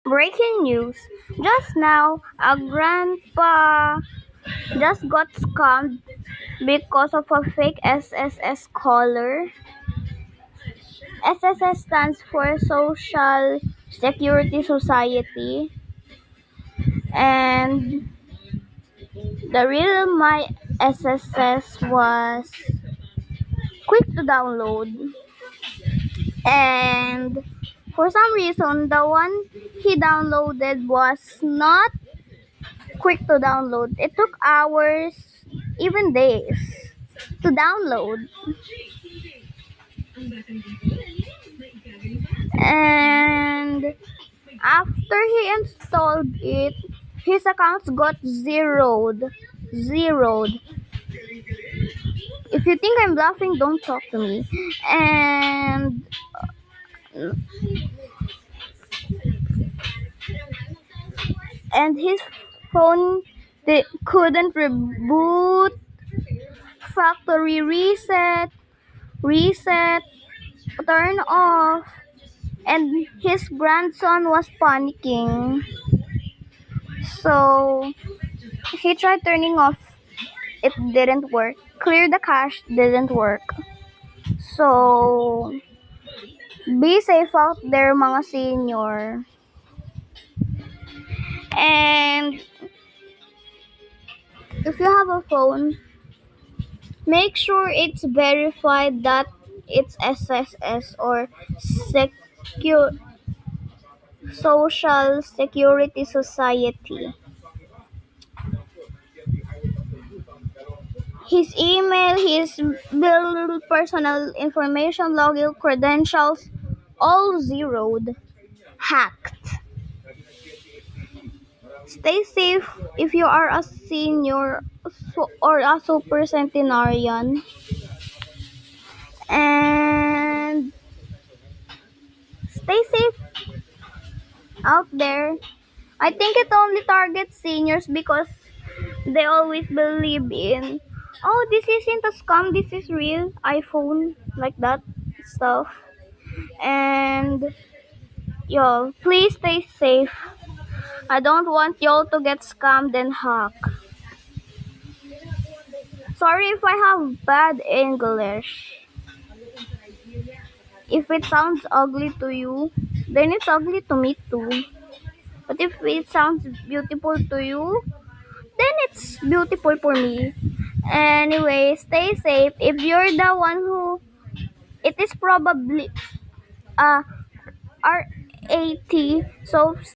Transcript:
Breaking news. Just now, a grandpa just got scammed because of a fake SSS caller. SSS stands for Social Security Society, and the real My SSS was quick to download, and for some reason the one he downloaded was not quick to download. It took hours, even days, to download. And after he installed it, his accounts got zeroed. Zeroed. If you think I'm bluffing, don't talk to me. And his phone couldn't reboot, factory reset, turn off, and his grandson was panicking. So he tried turning off. It didn't work. Clear the cache didn't work. So be safe out there, mga senior. And if you have a phone, make sure it's verified that it's SSS or secure Social Security Society. His email, his bill, personal information, login credentials, all zeroed, hacked. Stay safe if you are a senior or a super centenarian. And stay safe out there. I think it only targets seniors because they always believe in, oh, this isn't a scam, this is real iPhone, like that stuff. And y'all, please stay safe. I don't want y'all to get scammed and hacked. Sorry if I have bad English. If it sounds ugly to you, then it's ugly to me too. But if it sounds beautiful to you, then it's beautiful for me. Anyway, stay safe. If you're the one who, it is probably uh RAT, so